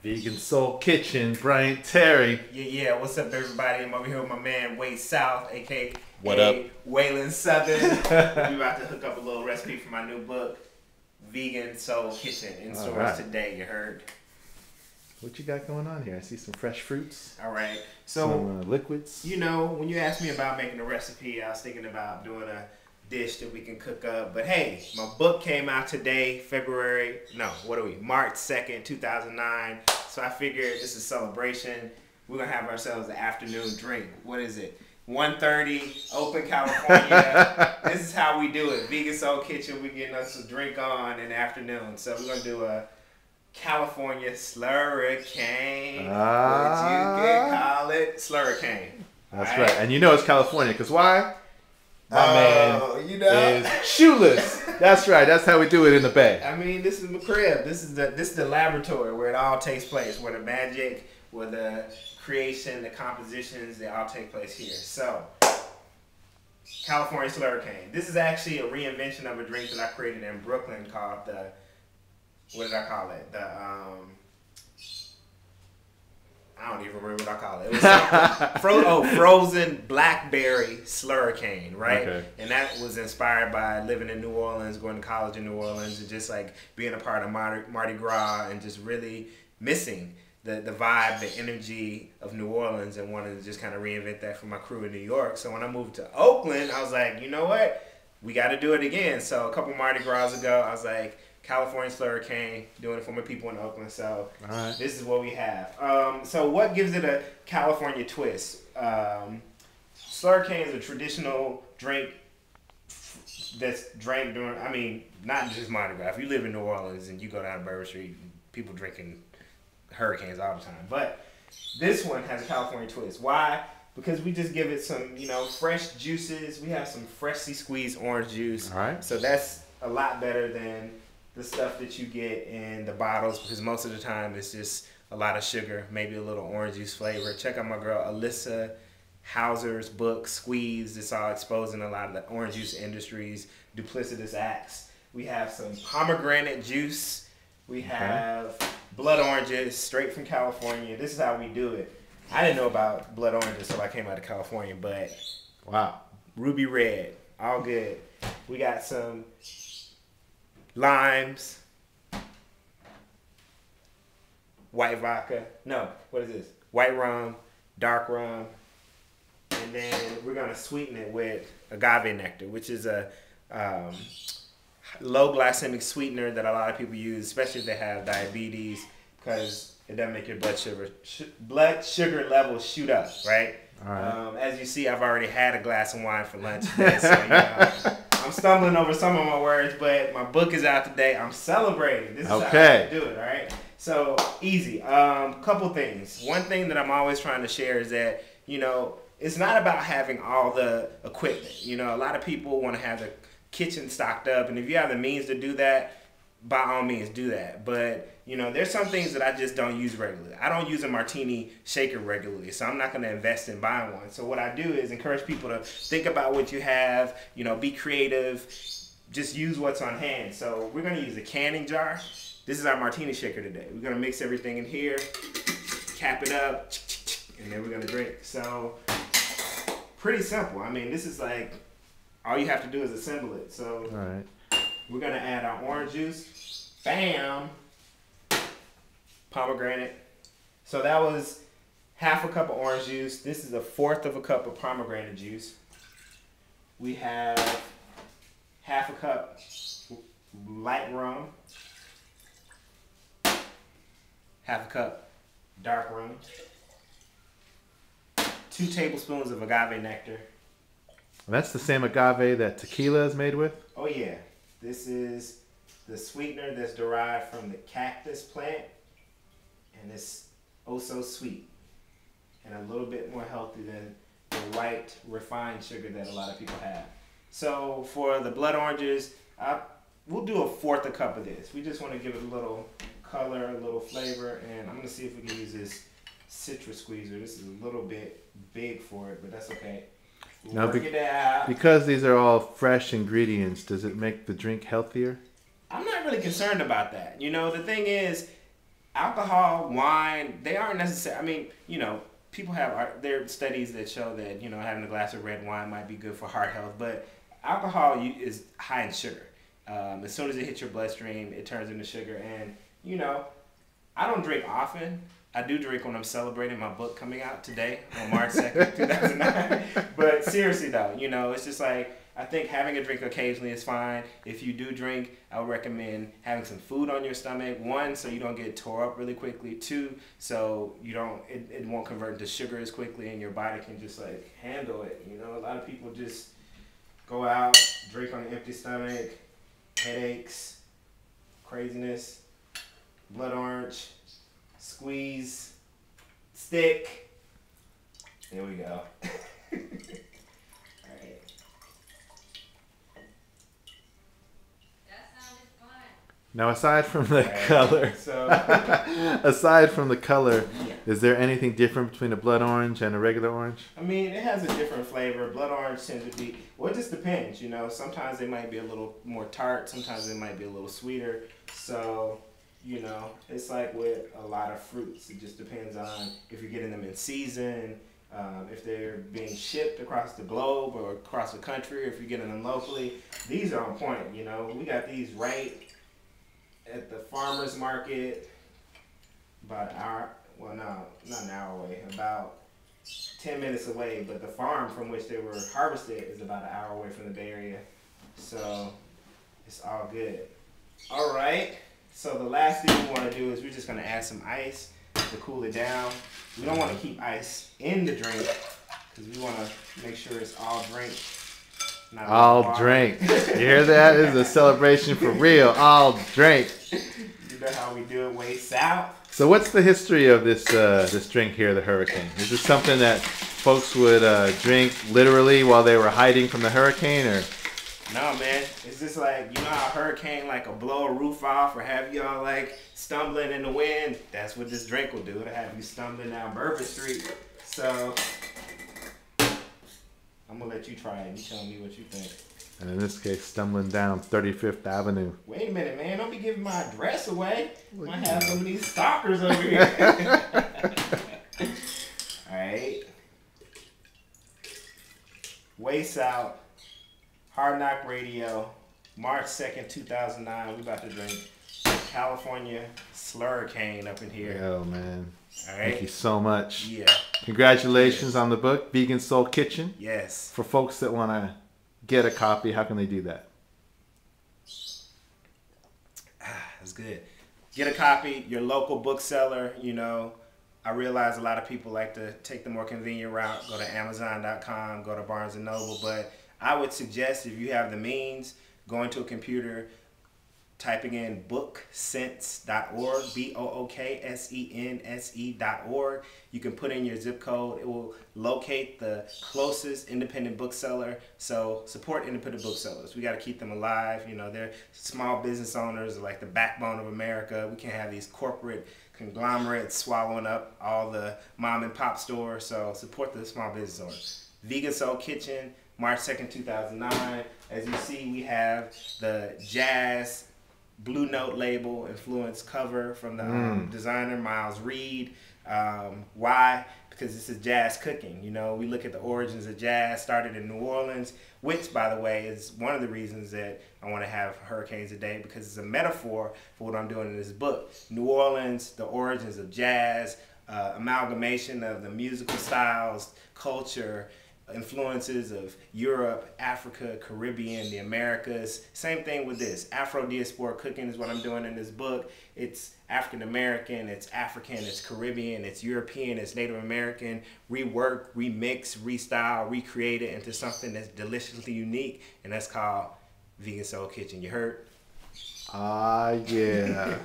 Vegan Soul Kitchen, Bryant Terry. Yeah. What's up, everybody? I'm over here with my man Wade South, aka What up? Waylon Southern. We about to hook up a little recipe for my new book, Vegan Soul Kitchen, in stores today. You heard? What you got going on here? I see some fresh fruits. All right. So some liquids. You know, when you asked me about making a recipe, I was thinking about doing a dish that we can cook up. But hey, my book came out today, March 2nd, 2009. So I figured this is a celebration. We're going to have ourselves an afternoon drink. What is it? 1:30, Oakland, California. This is how we do it. Vegan Soul Kitchen, we're getting us a drink on in the afternoon. So we're going to do a California Slurricane. What you can call it? Slurricane. That's right. And you know it's California, because why? My man is shoeless. That's right. That's how we do it in the Bay. I mean, this is my crib. This is the laboratory where it all takes place, where the magic, where the creation, the compositions, they all take place here. So, California Slurricane. This is actually a reinvention of a drink that I created in Brooklyn called what did I call it? I don't even remember what I call it. It was frozen blackberry slurricane, right? Okay. And that was inspired by living in New Orleans, going to college in New Orleans, and just like being a part of Mardi Gras and just really missing the vibe, the energy of New Orleans, and wanted to just kind of reinvent that for my crew in New York. So when I moved to Oakland, I was like, you know what? We got to do it again. So a couple Mardi Gras ago, I was like, California Slurricane, doing it for my people in Oakland. So This is what we have. So what gives it a California twist? Slurricane is a traditional drink that's drank during, not just Mardi Gras. If you live in New Orleans and you go down Bourbon Street, people drinking hurricanes all the time. But this one has a California twist. Why? Because we just give it some, fresh juices. We have some freshly squeezed orange juice. All right. So that's a lot better than the stuff that you get in the bottles, because most of the time it's just a lot of sugar, maybe a little orange juice flavor. Check out my girl Alyssa Hauser's book, Squeeze. It's all exposing a lot of the orange juice industry's duplicitous acts. We have some pomegranate juice. We have blood oranges straight from California. This is how we do it. I didn't know about blood oranges until I came out of California, but wow, ruby red, all good. We got some limes, white vodka. No, what is this? White rum, dark rum. And then we're going to sweeten it with agave nectar, which is a low glycemic sweetener that a lot of people use, especially if they have diabetes, because it doesn't make your blood sugar levels shoot up, right? All right. As you see, I've already had a glass of wine for lunch today, so I'm stumbling over some of my words, but my book is out today. I'm celebrating. This is how I do it, all right? So, easy. Couple things. One thing that I'm always trying to share is that, it's not about having all the equipment. A lot of people want to have the kitchen stocked up, and if you have the means to do that, by all means do that. But, there's some things that I just don't use regularly. I don't use a martini shaker regularly, so I'm not going to invest in buying one. So what I do is encourage people to think about what you have, be creative, just use what's on hand. So we're going to use a canning jar. This is our martini shaker today. We're going to mix everything in here, cap it up, and then we're going to drink. So pretty simple. This is like, all you have to do is assemble it. So all right. We're going to add our orange juice. Bam! Pomegranate. So that was half a cup of orange juice. This is 1/4 of a cup of pomegranate juice. We have half a cup light rum. Half a cup dark rum. 2 tablespoons of agave nectar. And that's the same agave that tequila is made with? Oh yeah. This is the sweetener that's derived from the cactus plant. And it's oh so sweet. And a little bit more healthy than the white refined sugar that a lot of people have. So for the blood oranges, we'll do 1/4 a cup of this. We just want to give it a little color, a little flavor. And I'm going to see if we can use this citrus squeezer. This is a little bit big for it, but that's okay. Now, because these are all fresh ingredients, does it make the drink healthier? I'm not really concerned about that. The thing is, Alcohol, wine, they aren't necessary. I mean, you know, people have there are studies that show that, you know, having a glass of red wine might be good for heart health, but alcohol is high in sugar. As soon as it hits your bloodstream, it turns into sugar. And, you know, I don't drink often. I do drink when I'm celebrating my book coming out today on March 2nd, 2009. But seriously, though, you know, it's just like, I think having a drink occasionally is fine. If you do drink, I would recommend having some food on your stomach. One, so you don't get tore up really quickly. Two, so you don't it won't convert into sugar as quickly, and your body can just like handle it. You know, a lot of people just go out, drink on an empty stomach, headaches, craziness, blood orange, squeeze, stick. There we go. Now, aside from the color, aside from the color, is there anything different between a blood orange and a regular orange? I mean, it has a different flavor. Blood orange tends to be, well, it just depends, you know. Sometimes they might be a little more tart. Sometimes they might be a little sweeter. So, you know, it's like with a lot of fruits. It just depends on if you're getting them in season, if they're being shipped across the globe or across the country, or if you're getting them locally. These are on point, you know. We got these right at the farmer's market, about an hour, well, no, not an hour away, about 10 minutes away, but the farm from which they were harvested is about an hour away from the Bay Area, so it's all good. All right, so the last thing we want to do is we're just going to add some ice to cool it down. We don't want to keep ice in the drink because we want to make sure it's all drink. All drink. You hear that? This is a celebration for real. All drink. You know how we do it way south. So what's the history of this this drink here, the Hurricane? Is this something that folks would drink literally while they were hiding from the hurricane, or? No, man. It's just like, you know how a hurricane like will blow a roof off or have y'all like stumbling in the wind? That's what this drink will do. It'll have you stumbling down Bourbon Street. So I'm going to let you try it. You tell me what you think. And in this case, stumbling down 35th Avenue. Wait a minute, man. Don't be giving my address away. Might have some of these stalkers over here. All right. Waist Out. Hard Knock Radio. March 2nd, 2009. We about to drink California Slurricane up in here. Yo, man. All right. Thank you so much. Yeah. Congratulations on the book, Vegan Soul Kitchen. Yes. For folks that want to get a copy, how can they do that? That's good. Get a copy, your local bookseller. You know, I realize a lot of people like to take the more convenient route, go to Amazon.com, go to Barnes & Noble, but I would suggest if you have the means, going to a computer, typing in booksense.org, BOOKSENSE.org. You can put in your zip code. It will locate the closest independent bookseller. So support independent booksellers. We got to keep them alive. You know, they're small business owners, like the backbone of America. We can't have these corporate conglomerates swallowing up all the mom and pop stores. So support the small business owners. Vegan Soul Kitchen, March 2nd, 2009. As you see, we have the jazz Blue Note label influence cover from the designer Miles Reed. Why? Because this is jazz cooking. You know, we look at the origins of jazz, started in New Orleans, which, by the way, is one of the reasons that I want to have Hurricanes a Day, because it's a metaphor for what I'm doing in this book. New Orleans, the origins of jazz, amalgamation of the musical styles, culture, influences of Europe, Africa, Caribbean, the Americas. Same thing with this. Afro-diaspora cooking is what I'm doing in this book. It's African-American, it's African, it's Caribbean, it's European, it's Native American. Rework, remix, restyle, recreate it into something that's deliciously unique, and that's called Vegan Soul Kitchen. You heard? Ah, yeah.